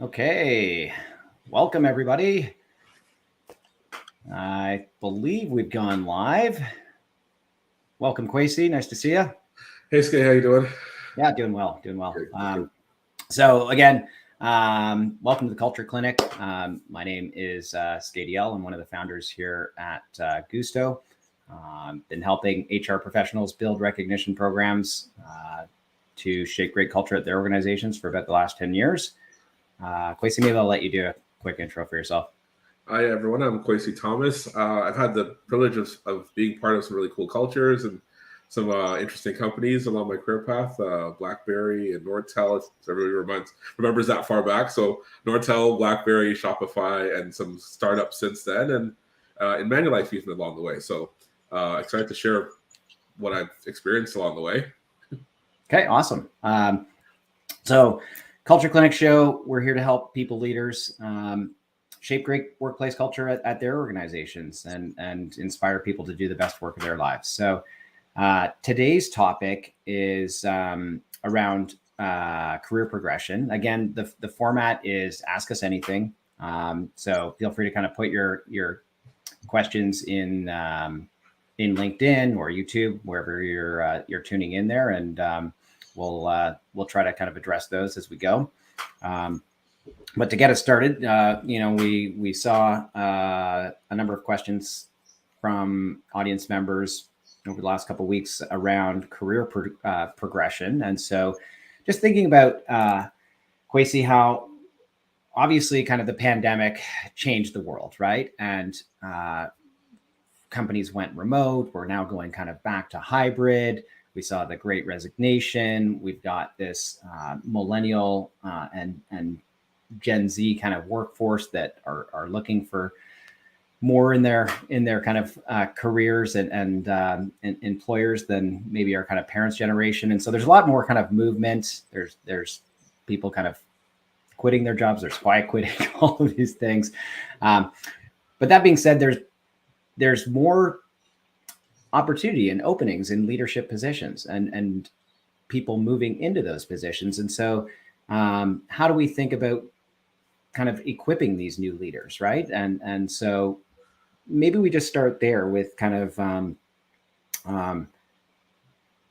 Okay, welcome everybody. I believe we've gone live. Welcome, Kwesi. Nice to see you. Hey, Skay, how you doing? Yeah, doing well, doing well. Great. Good. So again, welcome to the Culture Clinic. My name is Skadiel. I'm one of the founders here at Gusto. Been helping HR professionals build recognition programs to shape great culture at their organizations for about the last 10 years. Kwesi, maybe I'll let you do a quick intro for yourself. Hi, everyone. I'm Kwesi Thomas. I've had the privilege of being part of some really cool cultures and some interesting companies along my career path. BlackBerry and Nortel, if everybody remembers that far back. So Nortel, BlackBerry, Shopify, and some startups since then, and in Manulife even along the way. So excited to share what I've experienced along the way. Okay, awesome. So Culture Clinic Show, we're here to help people leaders shape great workplace culture at their organizations and inspire people to do the best work of their lives. So today's topic is around career progression. Again, the format is Ask Us Anything. So feel free to kind of put your questions in LinkedIn or YouTube, wherever you're tuning in there, and we'll try to kind of address those as we go. But to get us started, we saw a number of questions from audience members over the last couple of weeks around career progression, and so just thinking about Kwesi, how obviously kind of the pandemic changed the world, right? And companies went remote. We're now going kind of back to hybrid. We saw the Great Resignation. We've got this millennial and Gen Z kind of workforce that are looking for more in their kind of careers and employers than maybe our kind of parents' generation. And so there's a lot more kind of movement. There's people kind of quitting their jobs. There's quiet quitting, all of these things. But that being said, there's more opportunity and openings in leadership positions and people moving into those positions. And so how do we think about kind of equipping these new leaders, right? And so maybe we just start there with kind of, well,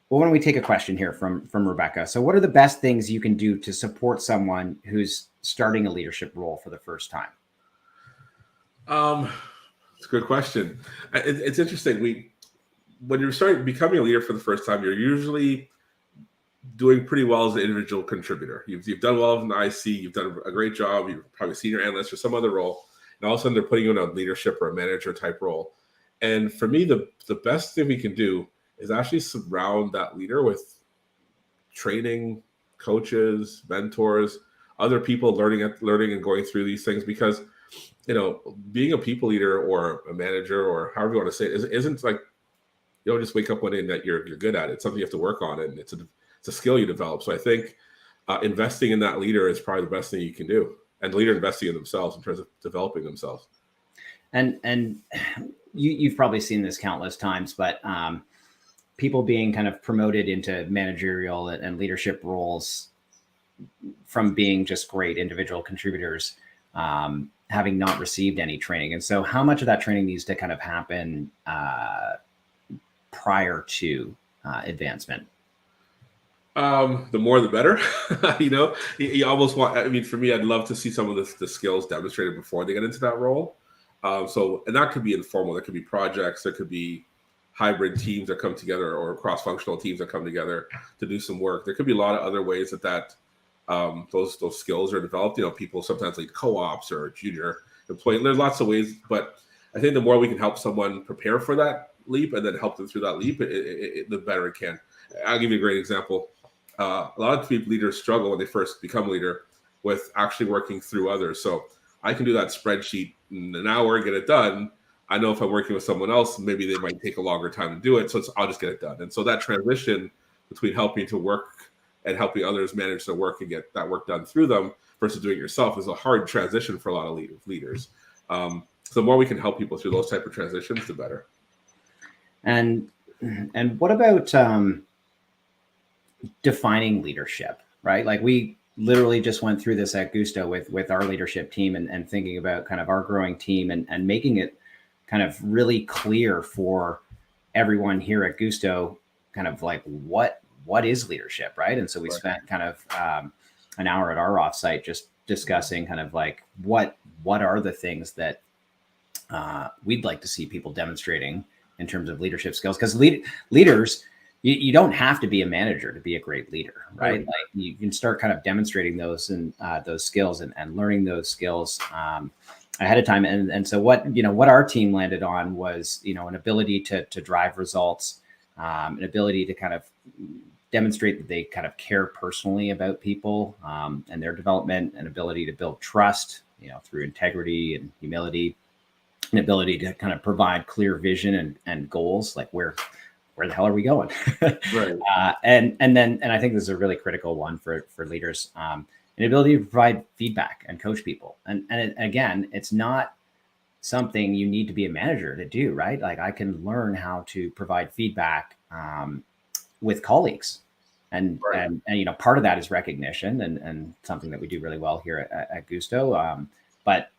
why don't we take a question here from Rebecca? So what are the best things you can do to support someone who's starting a leadership role for the first time? It's a good question. It's interesting. When you start becoming a leader for the first time, you're usually doing pretty well as an individual contributor. You've done well in the IC, you've done a great job, you're probably senior analyst or some other role, and all of a sudden they're putting you in a leadership or a manager type role. And for me, the best thing we can do is actually surround that leader with training, coaches, mentors, other people learning and going through these things, because being a people leader or a manager or however you want to say it isn't like you don't just wake up one day and that you're good at it. It's something you have to work on, and it's a skill you develop. So I think investing in that leader is probably the best thing you can do, and the leader investing in themselves in terms of developing themselves. And you've probably seen this countless times, but people being kind of promoted into managerial and leadership roles from being just great individual contributors, having not received any training. And so how much of that training needs to kind of happen prior to advancement? The more the better. You almost want, I mean, for me, I'd love to see some of the skills demonstrated before they get into that role. And that could be informal. There could be projects. There could be hybrid teams that come together, or cross-functional teams that come together to do some work. There could be a lot of other ways that those skills are developed. People sometimes lead co-ops or junior employee. There's lots of ways, but I think the more we can help someone prepare for that leap and then help them through that leap, the better it can. I'll give you a great example. A lot of leaders struggle when they first become a leader with actually working through others. So I can do that spreadsheet in an hour, get it done. I know if I'm working with someone else, maybe they might take a longer time to do it. So I'll just get it done. And so that transition between helping to work and helping others manage their work and get that work done through them versus doing it yourself is a hard transition for a lot of leaders. So the more we can help people through those type of transitions, the better. And what about defining leadership, right? Like we literally just went through this at Gusto with our leadership team and thinking about kind of our growing team and making it kind of really clear for everyone here at Gusto, kind of like what is leadership, right? And so we spent kind of an hour at our offsite just discussing kind of like what are the things that we'd like to see people demonstrating in terms of leadership skills, because leaders, you don't have to be a manager to be a great leader, right? Like you can start kind of demonstrating those and those skills and learning those skills ahead of time. And so what our team landed on was, an ability to drive results, an ability to kind of demonstrate that they kind of care personally about people and their development, an ability to build trust, through integrity and humility, an ability to kind of provide clear vision and goals, like where the hell are we going? Right. And I think this is a really critical one for leaders, an ability to provide feedback and coach people. And again, it's not something you need to be a manager to do, right? Like I can learn how to provide feedback with colleagues. And part of that is recognition and something that we do really well here at Gusto. But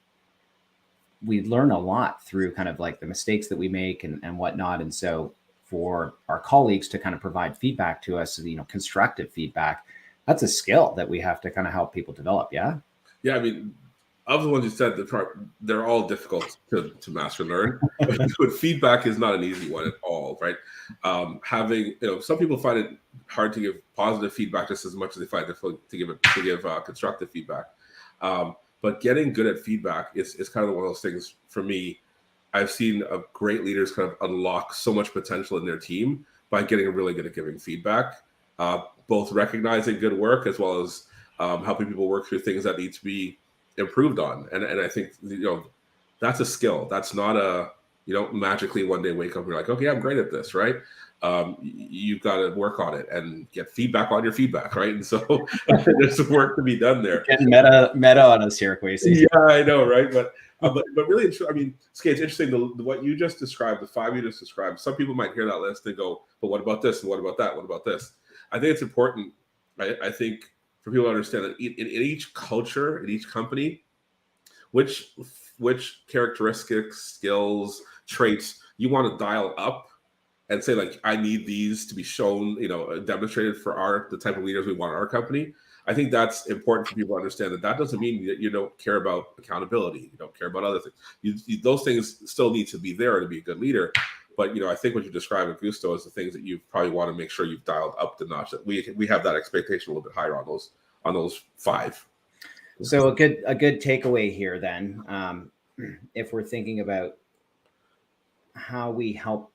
we learn a lot through kind of like the mistakes that we make and whatnot. And so for our colleagues to kind of provide feedback to us, constructive feedback, that's a skill that we have to kind of help people develop. Yeah. Yeah. I mean, of the ones you said, they're all difficult to master and learn, but feedback is not an easy one at all, right? Having, some people find it hard to give positive feedback just as much as they find it difficult to give constructive feedback. But getting good at feedback is kind of one of those things for me. I've seen great leaders kind of unlock so much potential in their team by getting really good at giving feedback, both recognizing good work as well as helping people work through things that need to be improved on. And I think, that's a skill. That's not you don't magically one day wake up and you're like, okay, I'm great at this, right? You've got to work on it and get feedback on your feedback, right? And so there's some work to be done there. Getting meta on us here, Kwesi. Yeah, I know, right? But really, I mean, Skate, it's interesting what you just described, the 5 you just described. Some people might hear that list and go, but what about this? And what about that? What about this? I think it's important, I think, for people to understand that in each culture, in each company, which characteristics, skills, traits you want to dial up and say, like, I need these to be shown, demonstrated for the type of leaders we want in our company. I think that's important for people to understand that doesn't mean that you don't care about accountability. You don't care about other things. Those things still need to be there to be a good leader. But, I think what you describe at Gusto is the things that you probably want to make sure you've dialed up the notch, that we have that expectation a little bit higher on those 5. So a good takeaway here then, if we're thinking about how we help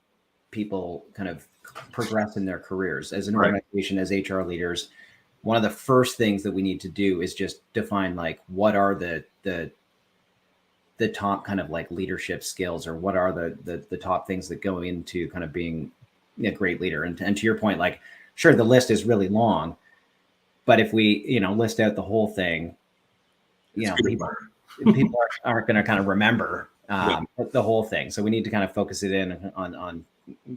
people kind of progress in their careers as an organization, as HR leaders, one of the first things that we need to do is just define, like, what are the top kind of like leadership skills, or what are the top things that go into kind of being a great leader. And to your point, like, sure, the list is really long, but if we, list out the whole thing, people aren't going to kind of remember the whole thing. So we need to kind of focus it in on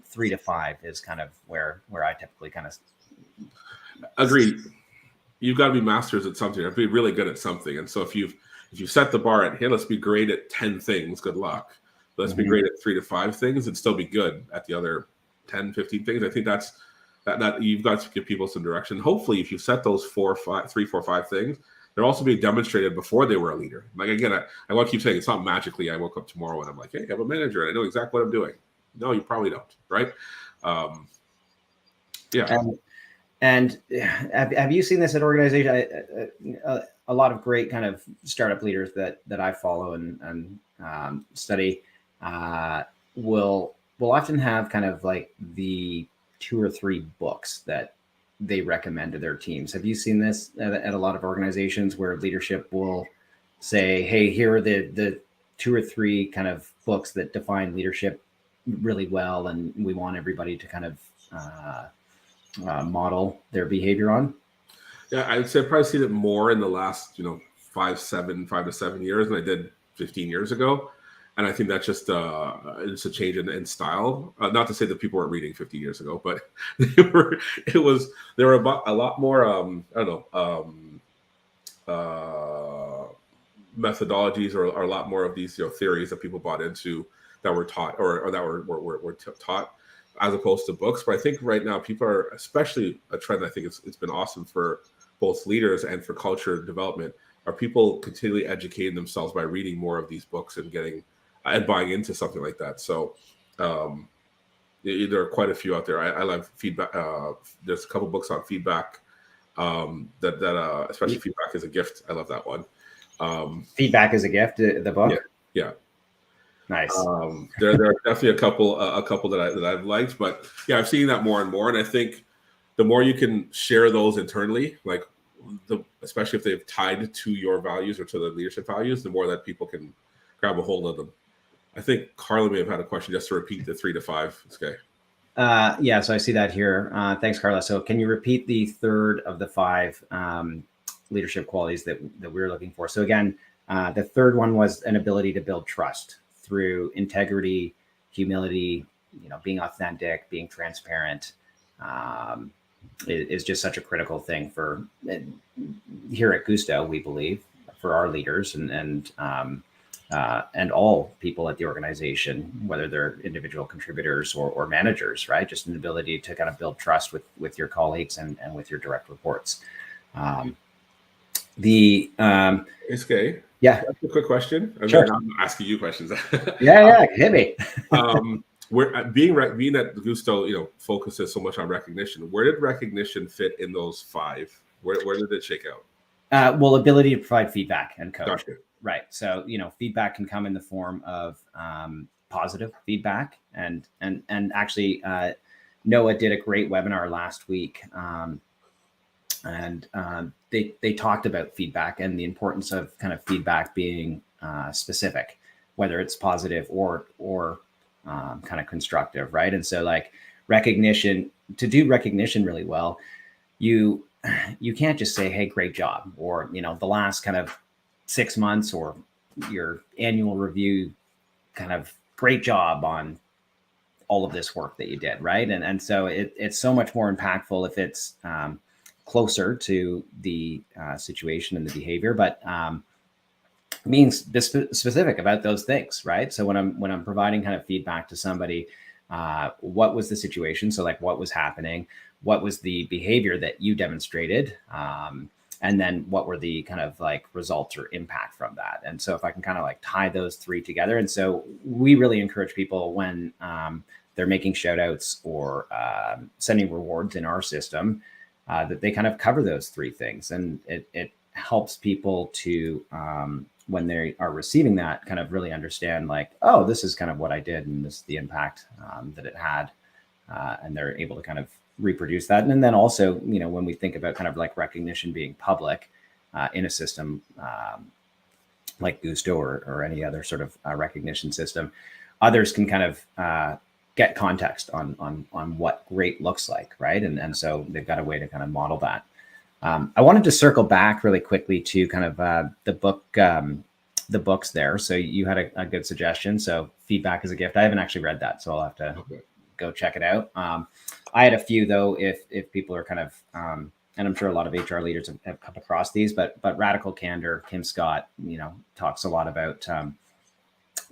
3 to 5 is kind of where I typically kind of agree. You've got to be masters at something. You have to be really good at something. And so if you set the bar at, hey, let's be great at 10 things, good luck. Let's be great at 3 to 5 things and still be good at the other 10, 15 things. I think that's that you've got to give people some direction. Hopefully, if you set those 3, 4, 5 things, they're also being demonstrated before they were a leader. Like, again, I want to keep saying it's not magically I woke up tomorrow and I'm like, hey, I'm a manager and I know exactly what I'm doing. No, you probably don't, right? Yeah. And have you seen this at organization? A lot of great kind of startup leaders that I follow and study will often have kind of like the 2 or 3 books that they recommend to their teams. Have you seen this at a lot of organizations where leadership will say, hey, here are the 2 or 3 kind of books that define leadership really well, and we want everybody to kind of model their behavior on? Yeah, I'd say I've probably seen it more in the last, 5 to 7 years than I did 15 years ago. And I think that's just it's a change in style. Not to say that people weren't reading 50 years ago, but there were a lot more methodologies or a lot more of these theories that people bought into that were taught or that were taught as opposed to books. But I think right now people are, especially a trend I think it's been awesome for both leaders and for culture development, are people continually educating themselves by reading more of these books and getting and buying into something like that. So there are quite a few out there. I love feedback. There's a couple books on feedback that especially Feedback is a Gift. I love that one. Feedback is a Gift, the book. Yeah. Nice. There are definitely a couple that I've liked, but yeah, I've seen that more and more, and I think the more you can share those internally, like especially if they've tied to your values or to the leadership values, the more that people can grab a hold of them. I think Carla may have had a question just to repeat the 3 to 5. Okay. Yeah, so I see that here. Thanks, Carla. So can you repeat the third of the 5 leadership qualities that we're looking for? So again, the third one was an ability to build trust through integrity, humility, being authentic, being transparent. Is just such a critical thing for here at Gusto, we believe, for our leaders and all people at the organization, whether they're individual contributors or managers, right? Just an ability to kind of build trust with your colleagues and with your direct reports. It's okay. Yeah. That's a quick question. Sure. I'm asking you questions. Yeah, hit me. We're being that Gusto, focuses so much on recognition. Where did recognition fit in those 5? Where did it shake out? Well, ability to provide feedback and coach. Gotcha. Right. So, feedback can come in the form of positive feedback. And actually, Noah did a great webinar last week. They talked about feedback and the importance of kind of feedback being specific, whether it's positive or kind of constructive. Right. And so like recognition, to do recognition really well, you can't just say, hey, great job, or, the last kind of 6 months or your annual review, kind of great job on all of this work that you did. Right. And so it's so much more impactful if it's closer to the situation and the behavior, but being specific about those things. Right. So when I'm providing kind of feedback to somebody, what was the situation? So like what was happening? What was the behavior that you demonstrated? And then what were the kind of like results or impact from that? And so if I can kind of like tie those 3 together. And so we really encourage people when they're making shout outs or sending rewards in our system, that they kind of cover those 3 things. And it helps people to, when they are receiving that, kind of really understand like, oh, this is kind of what I did and this is the impact that it had. And they're able to kind of reproduce that. And then also, when we think about kind of like recognition being public in a system like Gusto or any other sort of recognition system, others can kind of get context on what great looks like, right? And so they've got a way to kind of model that. I wanted to circle back really quickly to kind of the books there. So you had a good suggestion. So Feedback is a Gift. I haven't actually read that, so I'll have to go check it out. I had a few though, if people are kind of, and I'm sure a lot of HR leaders have come across these, but Radical Candor, Kim Scott, talks a lot about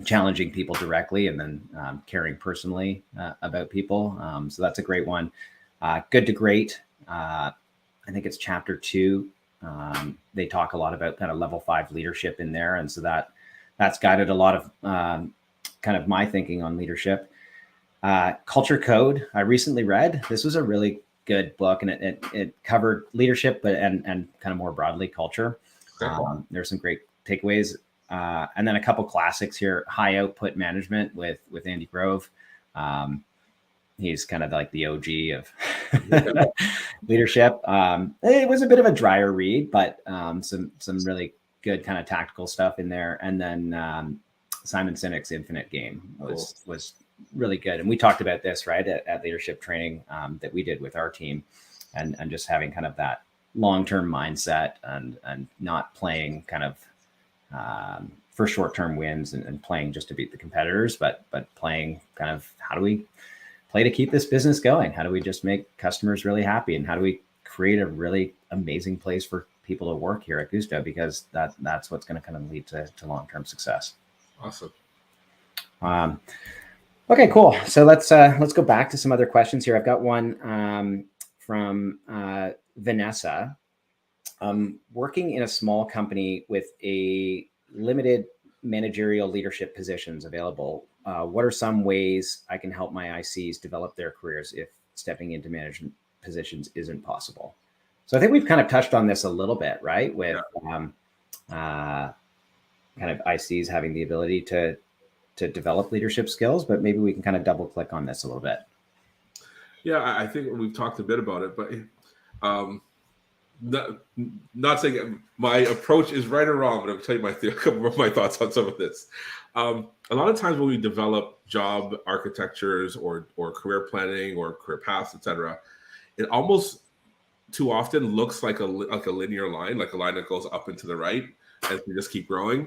challenging people directly and then caring personally about people. So that's a great one. Good to Great. I think it's chapter 2. They talk a lot about kind of level 5 leadership in there. And so that's guided a lot of kind of my thinking on leadership. Culture Code, I recently read. This was a really good book, and it covered leadership, but and kind of more broadly culture. There's some great takeaways. And then a couple classics here: High Output Management with Andy Grove. He's kind of like the OG of leadership. It was a bit of a drier read, but some really good kind of tactical stuff in there. And then Simon Sinek's Infinite Game was really good. And we talked about this, right, at leadership training that we did with our team, and just having kind of that long-term mindset and not playing kind of for short-term wins and playing just to beat the competitors, but playing kind of how do we play to keep this business going? How do we just make customers really happy? And how do we create a really amazing place for people to work here at Gusto, because that's what's going to kind of lead to long-term success. Awesome. Okay, cool. So let's go back to some other questions here. I've got one from Vanessa. Working in a small company with a limited managerial leadership positions available, what are some ways I can help my ICs develop their careers if stepping into management positions isn't possible? So I think we've kind of touched on this a little bit, right? With kind of ICs having the ability to develop leadership skills, but maybe we can kind of double click on this a little bit. Yeah, I think we've talked a bit about it, but not saying my approach is right or wrong, but I'll tell you a couple of my thoughts on some of this. A lot of times when we develop job architectures or career planning or career paths, etc., it almost too often looks like a linear line, like a line that goes up and to the right as we just keep growing.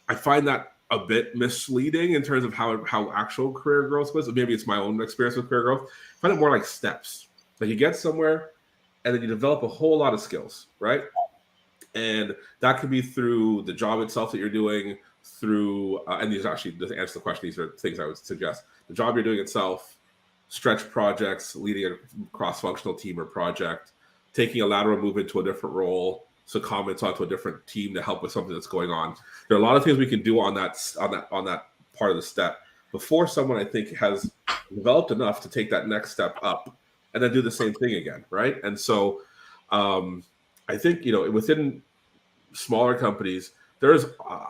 I find that a bit misleading in terms of how actual career growth was. Maybe it's my own experience with career growth. I find it more like steps. Like you get somewhere and then you develop a whole lot of skills, right? And that could be through the job itself that you're doing, through, and these actually, to answer the question, these are things I would suggest. The job you're doing itself, stretch projects, leading a cross-functional team or project, taking a lateral move into a different role, so comments onto a different team to help with something that's going on. There are a lot of things we can do on that part of the step before someone, I think, has developed enough to take that next step up and then do the same thing again, right? And so I think, within smaller companies, there's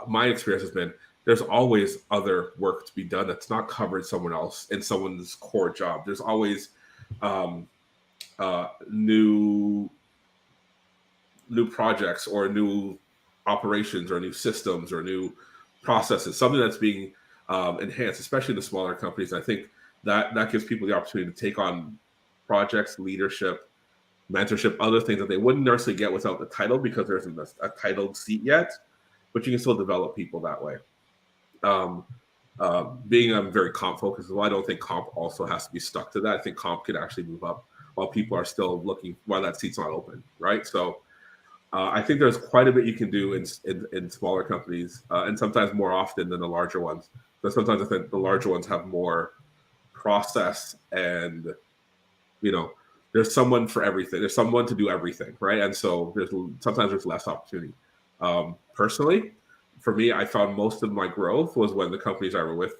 my experience has been there's always other work to be done that's not covered somewhere else in someone's core job. There's always new projects or new operations or new systems or new processes, something that's being enhanced, especially in the smaller companies. I think that gives people the opportunity to take on projects, leadership, mentorship, other things that they wouldn't necessarily get without the title, because there isn't a titled seat yet, but you can still develop people that way. Being very comp focused, well, I don't think comp also has to be stuck to that. I think comp could actually move up while people are still looking, while that seat's not open, right? So I think there's quite a bit you can do in smaller companies, and sometimes more often than the larger ones. But sometimes I think the larger ones have more process, and there's someone for everything. There's someone to do everything, right? And so sometimes there's less opportunity. Personally, for me, I found most of my growth was when the companies I were with,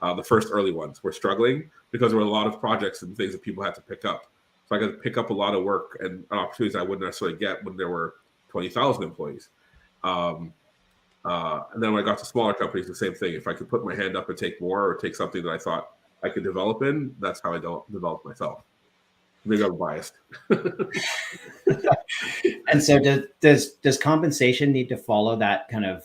the first early ones, were struggling because there were a lot of projects and things that people had to pick up. So I got to pick up a lot of work and opportunities I wouldn't necessarily get when there were 20,000 employees. And then when I got to smaller companies, the same thing. If I could put my hand up and take more, or take something that I thought I could develop in, that's how I develop myself. Maybe I'm biased. And so does compensation need to follow that kind of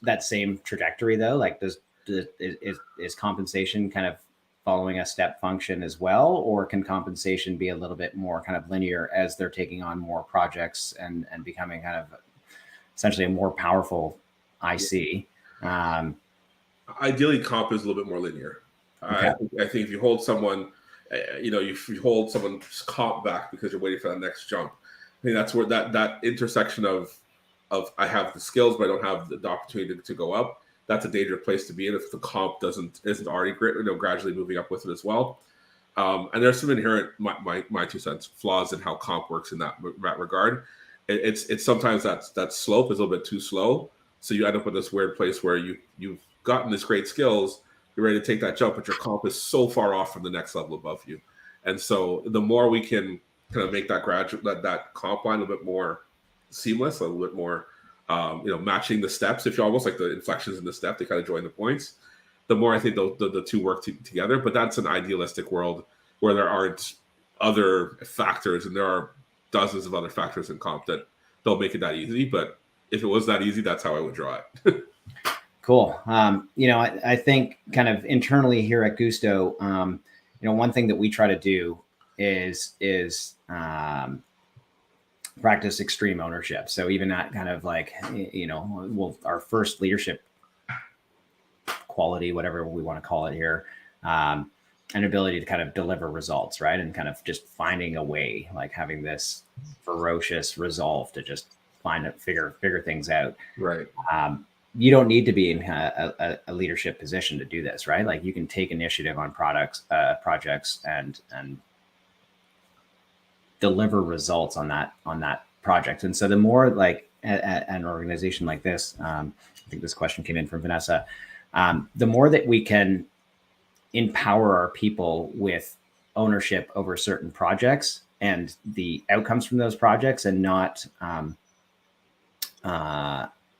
that same trajectory though? Like is compensation kind of following a step function as well, or can compensation be a little bit more kind of linear as they're taking on more projects and becoming kind of essentially a more powerful IC? Ideally, comp is a little bit more linear. Okay. I think if you hold someone, if you hold someone's comp back because you're waiting for that next jump, I think that's where that intersection of I have the skills but I don't have the opportunity to go up. That's a dangerous place to be in if the comp isn't already great, gradually moving up with it as well. And there's some inherent, my 2 cents, flaws in how comp works in that regard. It's sometimes that slope is a little bit too slow, so you end up in this weird place where you've gotten this great skills, you're ready to take that jump, but your comp is so far off from the next level above you. And so the more we can kind of make that comp line a little bit more seamless, a little bit more matching the steps, if you almost like the inflections in the step, they kind of join the points, the more I think the two work together. But that's an idealistic world where there aren't other factors, and there are dozens of other factors in comp that don't make it that easy. But if it was that easy, that's how I would draw it. Cool. I think kind of internally here at Gusto, one thing that we try to do is practice extreme ownership. So even that kind of like, our first leadership quality, whatever we want to call it here, an ability to kind of deliver results, right? And kind of just finding a way, like having this ferocious resolve to just figure things out. Right. You don't need to be in a leadership position to do this, right? Like you can take initiative on projects and deliver results on that project. And so the more like an organization like this, I think this question came in from Vanessa, the more that we can empower our people with ownership over certain projects and the outcomes from those projects, and not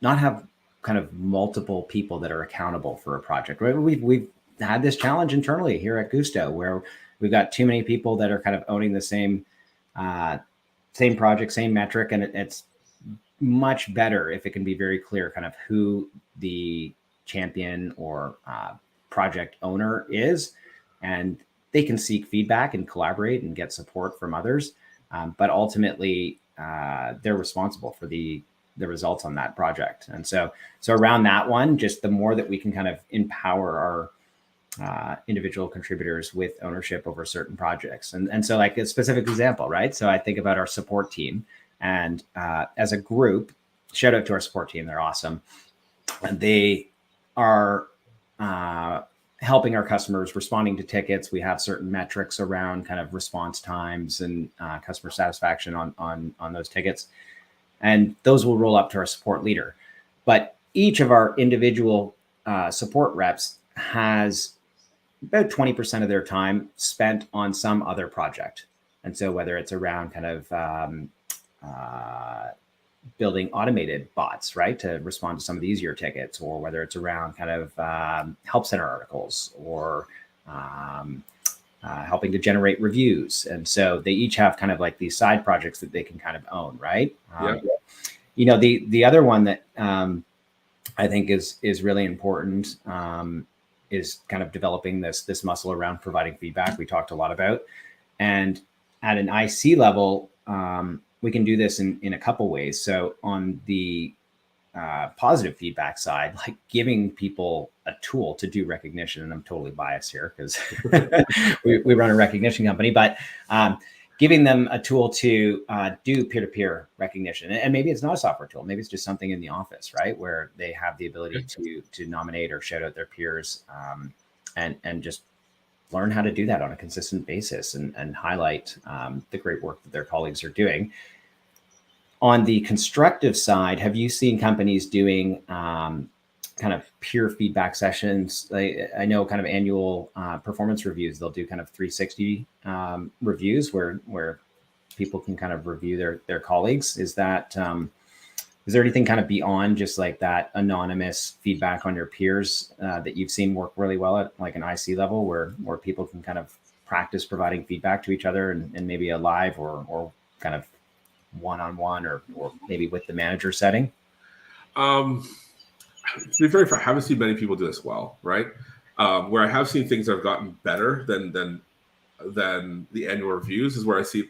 have kind of multiple people that are accountable for a project. Right? We've had this challenge internally here at Gusto where we've got too many people that are kind of owning the same project, same metric, and it's much better if it can be very clear kind of who the champion or project owner is, and they can seek feedback and collaborate and get support from others. But ultimately, they're responsible for the results on that project. And so around that one, just the more that we can kind of empower our individual contributors with ownership over certain projects. And so like a specific example, right? So I think about our support team, and as a group, shout out to our support team. They're awesome. And they are helping our customers, responding to tickets. We have certain metrics around kind of response times and customer satisfaction on those tickets. And those will roll up to our support leader. But each of our individual support reps has about 20% of their time spent on some other project. And so whether it's around kind of building automated bots, right, to respond to some of the easier tickets, or whether it's around kind of help center articles, or helping to generate reviews. And so they each have kind of like these side projects that they can kind of own, right? You know, the other one that I think is really important is kind of developing this muscle around providing feedback we talked a lot about. And at an IC level, we can do this in a couple ways. So on the positive feedback side, like giving people a tool to do recognition, and I'm totally biased here because we run a recognition company, but giving them a tool to do peer-to-peer recognition. And maybe it's not a software tool. Maybe it's just something in the office, right, where they have the ability to nominate or shout out their peers, and just learn how to do that on a consistent basis, and highlight the great work that their colleagues are doing. On the constructive side, have you seen companies doing kind of peer feedback sessions? I know kind of annual performance reviews, they'll do kind of 360 reviews where people can kind of review their colleagues. Is there anything kind of beyond just like that anonymous feedback on your peers that you've seen work really well at like an IC level, where people can kind of practice providing feedback to each other, and maybe a live or kind of one-on-one or maybe with the manager setting? To be very frank, I haven't seen many people do this well, right? Where I have seen things that have gotten better than the annual reviews is where I see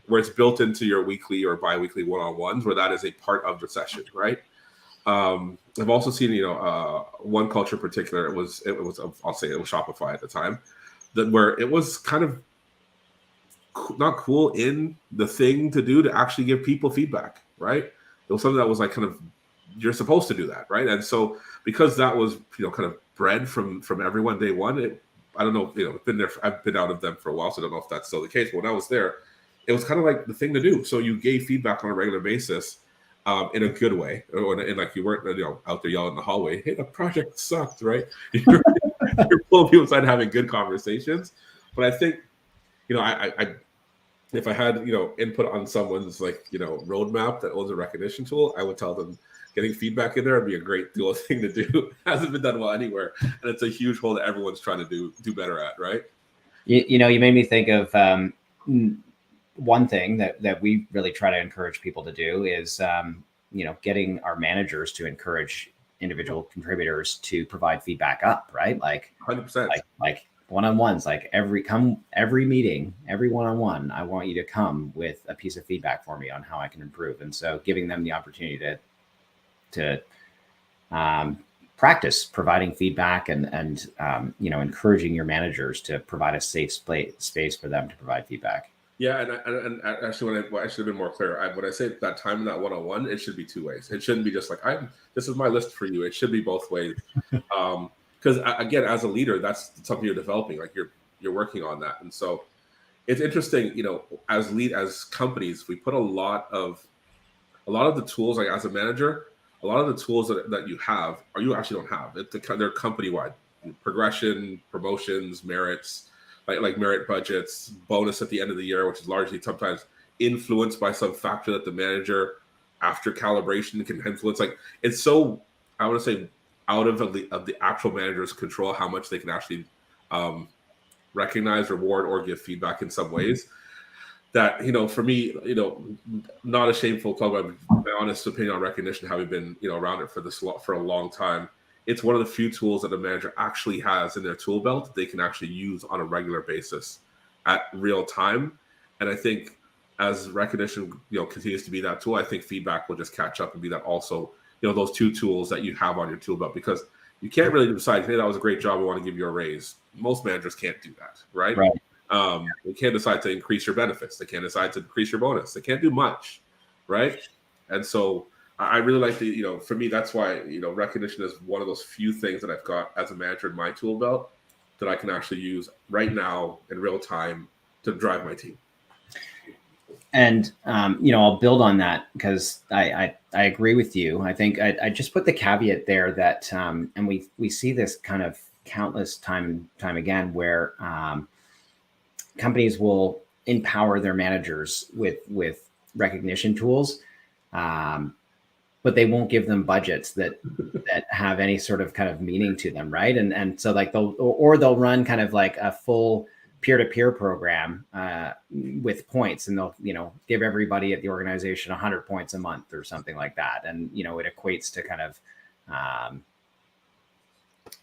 where it's built into your weekly or bi-weekly one-on-ones, where that is a part of the session, right? I've also seen, one culture in particular, it was I'll say it was Shopify at the time, where it was kind of not cool in the thing to do to actually give people feedback, right? It was something that was like kind of, you're supposed to do that, right? And so because that was kind of bred from everyone day one, I don't know, I've been out of them for a while, so I don't know if that's still the case. But when I was there, it was kind of like the thing to do. So you gave feedback on a regular basis, in a good way, or in like you weren't out there yelling in the hallway, "Hey, the project sucked," right? You're pulling people aside, having good conversations. But I think I if I had input on someone's roadmap that was a recognition tool, I would tell them getting feedback in there would be a great thing to do. Hasn't been done well anywhere, and it's a huge hole that everyone's trying to do better at, right? You made me think of one thing that we really try to encourage people to do is getting our managers to encourage individual contributors to provide feedback up, right? Like 100%. Like one-on-ones, like every meeting, every one-on-one, I want you to come with a piece of feedback for me on how I can improve. And so giving them the opportunity to practice providing feedback and encouraging your managers to provide a safe space for them to provide feedback. Yeah, and actually, I should have been more clear. When I say that time in that one-on-one, it should be two ways. It shouldn't be just like this is my list for you. It should be both ways. Because again, as a leader, that's something you're developing. Like you're working on that, and so it's interesting. As companies, we put a lot of the tools. Like as a manager, a lot of the tools that you have, or you actually don't have. They're company wide. Progression, promotions, merits. Like merit budgets, bonus at the end of the year, which is largely sometimes influenced by some factor that the manager, after calibration, can influence. Like it's so, I want to say, out of the actual manager's control how much they can actually recognize, reward, or give feedback in some ways. That for me, not a shameful talk about my honest opinion on recognition, having been around it for a long time. It's one of the few tools that a manager actually has in their tool belt that they can actually use on a regular basis at real time. And I think as recognition, continues to be that tool, I think feedback will just catch up and be that also, those two tools that you have on your tool belt, because you can't really decide, hey, that was a great job, I want to give you a raise. Most managers can't do that, right? They can't decide to increase your benefits. They can't decide to increase your bonus. They can't do much, right? And so I really like for me, that's why, recognition is one of those few things that I've got as a manager in my tool belt that I can actually use right now in real time to drive my team. And, I'll build on that because I agree with you. I think I just put the caveat there that, and we see this kind of countless time again, where companies will empower their managers with recognition tools. But they won't give them budgets that have any sort of kind of meaning to them, right? And so like they'll run kind of like a full peer-to-peer program with points, and they'll give everybody at the organization 100 points a month or something like that, and it equates to kind of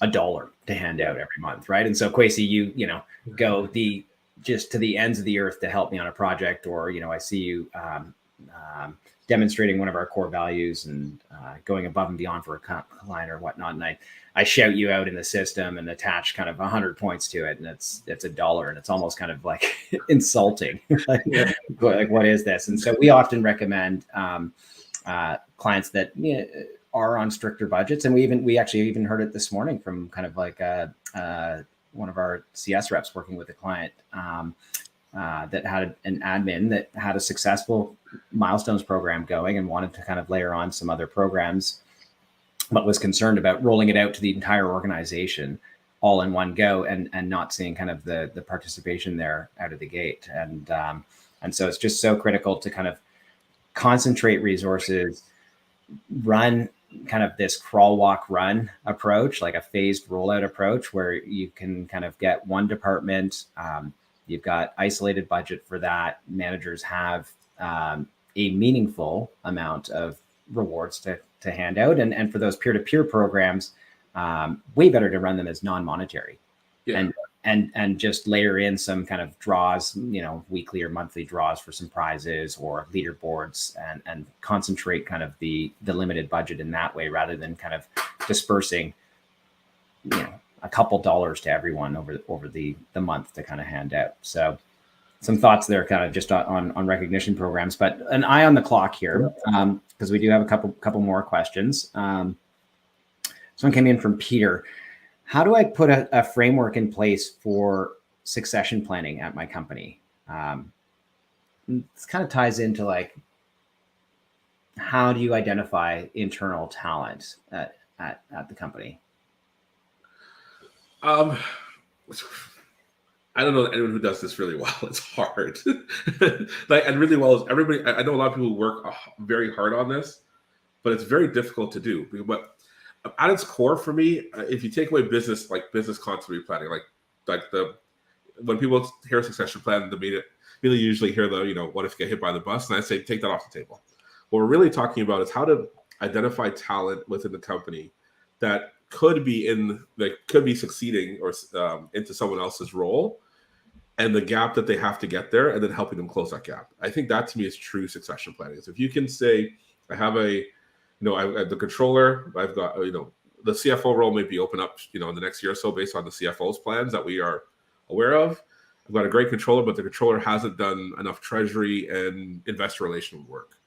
$1 to hand out every month, right? And so Kwesi, you go just to the ends of the earth to help me on a project, or I see you demonstrating one of our core values and going above and beyond for a client or whatnot. And I shout you out in the system and attach kind of 100 points to it. And it's $1. And it's almost kind of like insulting. like what is this? And so we often recommend clients that are on stricter budgets. And we actually even heard it this morning from kind of like one of our CS reps working with a client that had an admin that had a successful milestones program going and wanted to kind of layer on some other programs, but was concerned about rolling it out to the entire organization all in one go and not seeing kind of the participation there out of the gate. And so it's just so critical to kind of concentrate resources, run kind of this crawl, walk, run approach, like a phased rollout approach, where you can kind of get one department, you've got isolated budget for that. Managers have a meaningful amount of rewards to hand out. And for those peer-to-peer programs, way better to run them as non-monetary. Yeah. And just layer in some kind of draws, weekly or monthly draws for some prizes or leaderboards, and concentrate kind of the limited budget in that way, rather than kind of dispersing, a couple dollars to everyone over the month to kind of hand out. So some thoughts there kind of just on recognition programs, but an eye on the clock here, because we do have a couple more questions. Someone came in from Peter. How do I put a framework in place for succession planning at my company? This kind of ties into like, how do you identify internal talent at the company? I don't know anyone who does this really well. It's hard. And really well is everybody. I know a lot of people who work very hard on this, but it's very difficult to do. But at its core, for me, if you take away business continuity planning, when people hear succession plan, they usually hear what if you get hit by the bus? And I say, take that off the table. What we're really talking about is how to identify talent within the company that could be succeeding or into someone else's role, and the gap that they have to get there, and then helping them close that gap. I think that to me is true succession planning. So if you can say, I have the controller, I've got the CFO role may be open up, in the next year or so based on the CFO's plans that we are aware of. I've got a great controller, but the controller hasn't done enough treasury and investor relation work.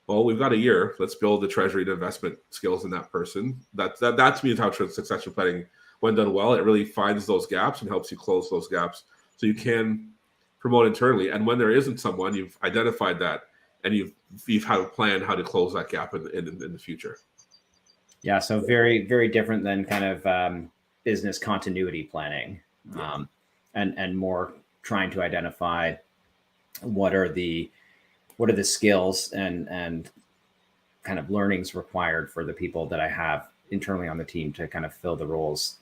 Well, we've got a year. Let's build the treasury and investment skills in that person. That to me is how succession planning, when done well, it really finds those gaps and helps you close those gaps so you can promote internally. And when there isn't someone, you've identified that and you've had a plan how to close that gap in the future. Yeah, so very, very different than kind of business continuity planning, and more trying to identify what are the skills and kind of learnings required for the people that I have internally on the team to kind of fill the roles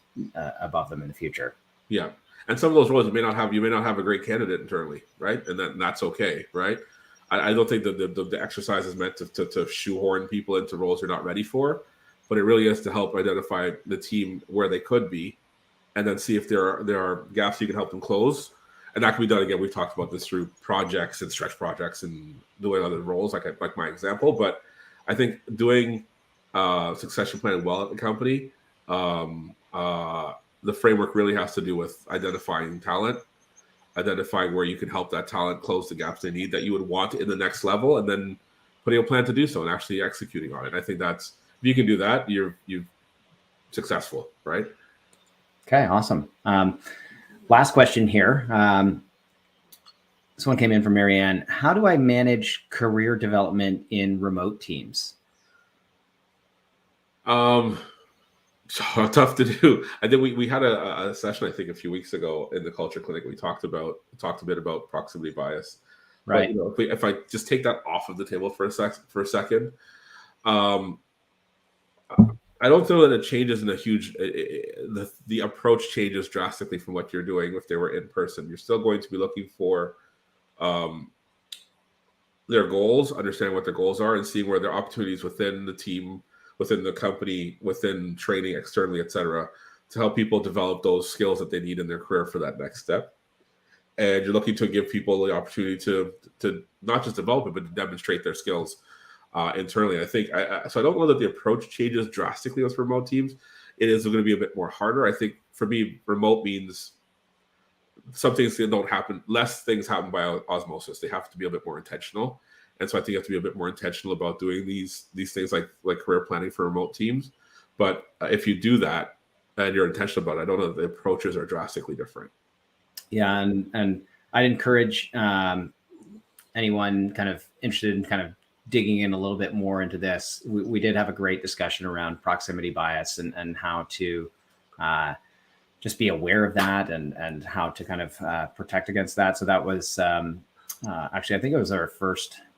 above them in the future. Yeah, and some of those roles you may not have a great candidate internally, right? And that's okay, right? I don't think that the exercise is meant to shoehorn people into roles they're not ready for, but it really is to help identify the team where they could be, and then see if there are gaps you can help them close. And that can be done, again, we've talked about this through projects and stretch projects and doing other roles, like my example. But I think doing succession planning well at the company, the framework really has to do with identifying talent, identifying where you can help that talent close the gaps they need that you would want in the next level, and then putting a plan to do so and actually executing on it. I think that's, if you can do that, you're successful, right? Okay, awesome. Last question here. This one came in from Marianne. How do I manage career development in remote teams? So tough to do. I think we had a session, I think, a few weeks ago in the culture clinic. We talked a bit about proximity bias. Right. But, if I just take that off of the table for a second, I don't feel that it changes in a huge. The approach changes drastically from what you're doing if they were in person. You're still going to be looking for their goals, understanding what their goals are, and seeing where there are opportunities within the team, within the company, within training externally, et cetera, to help people develop those skills that they need in their career for that next step. And you're looking to give people the opportunity to not just develop it, but to demonstrate their skills internally. I think so. I don't know that the approach changes drastically with remote teams. It is going to be a bit more harder. I think for me, remote means some things that don't happen. Less things happen by osmosis. They have to be a bit more intentional. And so I think you have to be a bit more intentional about doing these things like career planning for remote teams. But if you do that and you're intentional about it, I don't know that the approaches are drastically different. Yeah, and I'd encourage anyone kind of interested in kind of digging in a little bit more into this. We did have a great discussion around proximity bias and how to just be aware of that and how to kind of protect against that. So that was actually, I think it was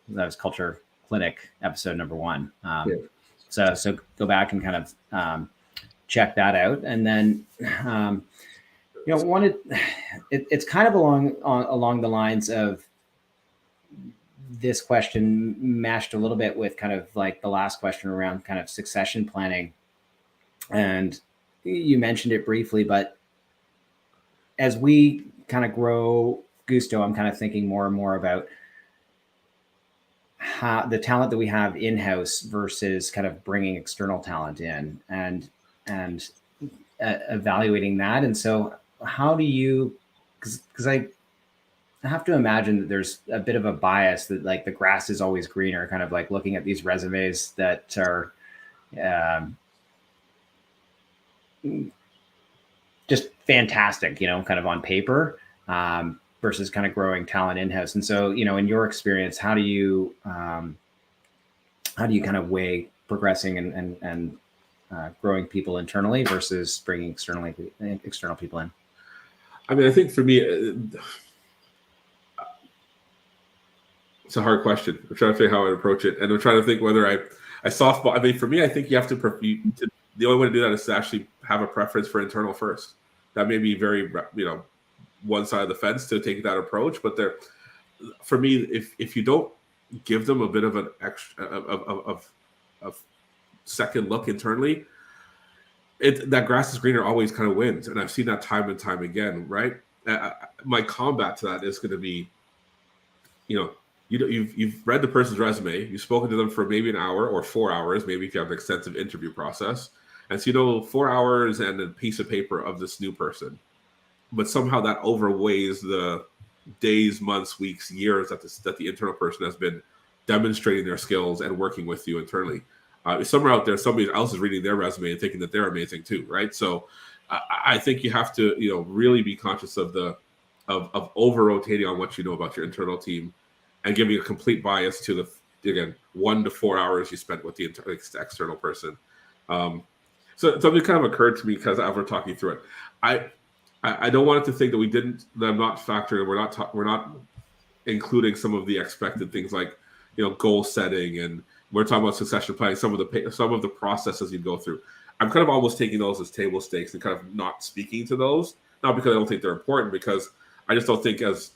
that was Culture Clinic episode number 1. So go back and kind of check that out. And then, it's kind of along the lines of this question matched a little bit with kind of like the last question around kind of succession planning. And you mentioned it briefly, but as we kind of grow Gusto, I'm kind of thinking more and more about how the talent that we have in-house versus kind of bringing external talent in and evaluating that. And so how do you, because I have to imagine that there's a bit of a bias that like the grass is always greener, kind of like looking at these resumes that are just fantastic, kind of on paper, versus kind of growing talent in-house. And so, in your experience, how do you kind of weigh progressing and growing people internally versus bringing external people in? I mean, I think for me, it's a hard question. I'm trying to figure out how I approach it, and I'm trying to think whether I softball. I mean, for me, I think you have to. The only way to do that is to actually have a preference for internal first. That may be very, one side of the fence to take that approach, but for me, if you don't give them a bit of an extra of second look internally, that grass is greener always kind of wins, and I've seen that time and time again. Right? My combat to that is going to be, you've read the person's resume, you've spoken to them for maybe an hour or 4 hours, maybe if you have an extensive interview process, And so 4 hours and a piece of paper of this new person, but somehow that overweighs the days, months, weeks, years that the internal person has been demonstrating their skills and working with you internally. Somewhere out there, somebody else is reading their resume and thinking that they're amazing too, right? So I think you have to, really be conscious of of over rotating on what you know about your internal team and giving a complete bias to again 1 to 4 hours you spent with the external person. So something kind of occurred to me because as we're talking through it, I don't want it to think that I'm not factoring, we're not including some of the expected things like, goal setting, and we're talking about succession planning, some of the processes you go through. I'm kind of almost taking those as table stakes and kind of not speaking to those, not because I don't think they're important, because I just don't think as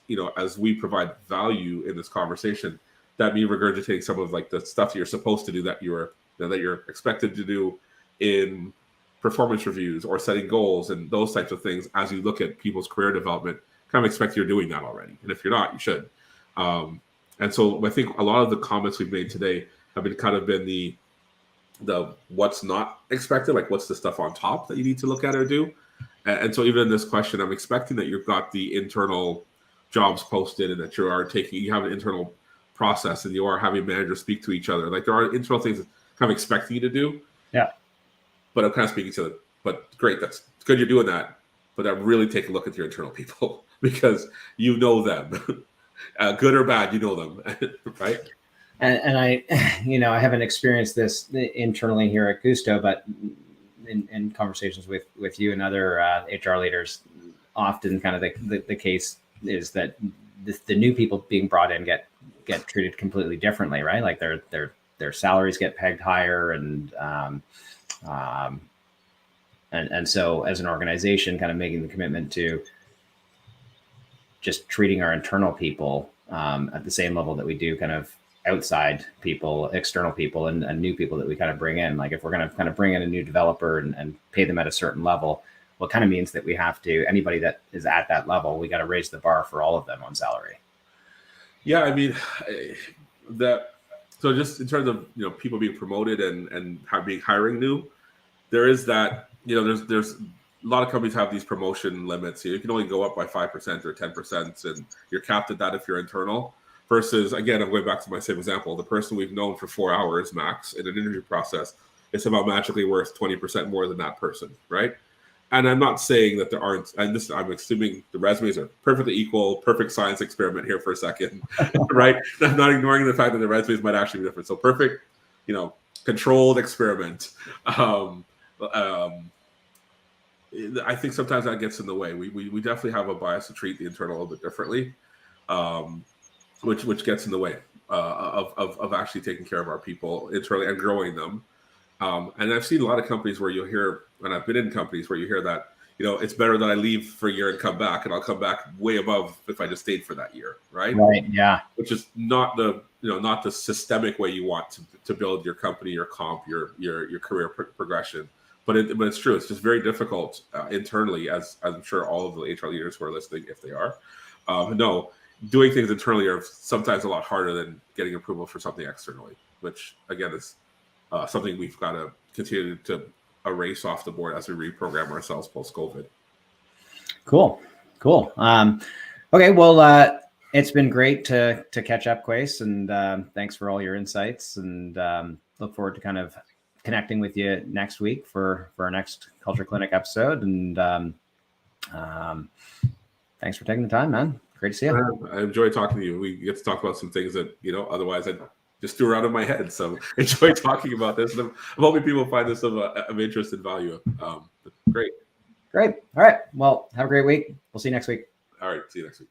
we provide value in this conversation, that me regurgitating some of like the stuff you're supposed to do that you're expected to do in performance reviews or setting goals and those types of things as you look at people's career development, kind of expect you're doing that already. And if you're not, you should. And so I think a lot of the comments we've made today have been the what's not expected, like what's the stuff on top that you need to look at or do. And so even in this question, I'm expecting that you've got the internal jobs posted and that you have an internal process and you are having managers speak to each other. Like there are internal things that kind of expecting you to do. Yeah. But I'm kind of speaking to them. But great, that's good you're doing that. But I really take a look at your internal people because you know them. Good or bad, you know them, right? And I, I haven't experienced this internally here at Gusto, but in conversations with you and other HR leaders, often kind of the case is that the new people being brought in get treated completely differently, right? Like their salaries get pegged higher, and so as an organization, kind of making the commitment to just treating our internal people at the same level that we do kind of outside people, external people, and new people that we kind of bring in. Like if we're going to kind of bring in a new developer and pay them at a certain level, well, it kind of means that we have to, anybody that is at that level, we got to raise the bar for all of them on salary. Yeah, I mean, so just in terms of, people being promoted and being hiring new, there is that, there's a lot of companies have these promotion limits. You can only go up by 5% or 10%, and you're capped at that if you're internal. Versus, again, I'm going back to my same example. The person we've known for 4 hours max in an interview process is somehow magically worth 20% more than that person, right? And I'm not saying that there aren't, I'm assuming the resumes are perfectly equal, perfect science experiment here for a second, right? I'm not ignoring the fact that the resumes might actually be different. So perfect, controlled experiment. I think sometimes that gets in the way. We definitely have a bias to treat the internal a little bit differently. Which gets in the way of actually taking care of our people internally and growing them. And I've seen a lot of companies where you'll hear, and I've been in companies where you hear that, it's better that I leave for a year and come back, and I'll come back way above if I just stayed for that year, right? Right. Yeah. Which is not the systemic way you want to build your company, your comp, your career progression. But it's true. It's just very difficult internally, as I'm sure all of the HR leaders who are listening, if they are, doing things internally are sometimes a lot harder than getting approval for something externally, which again is something we've got to continue to erase off the board as we reprogram ourselves post-COVID. Cool. Okay. Well, it's been great to catch up, Quace, and thanks for all your insights, and look forward to kind of connecting with you next week for our next Culture Clinic episode. And thanks for taking the time, man. Great to see you. I enjoy talking to you. We get to talk about some things that, otherwise I just threw out of my head. So enjoy talking about this. And I'm hoping people find this of interest and value. Great. All right. Well, have a great week. We'll see you next week. All right. See you next week.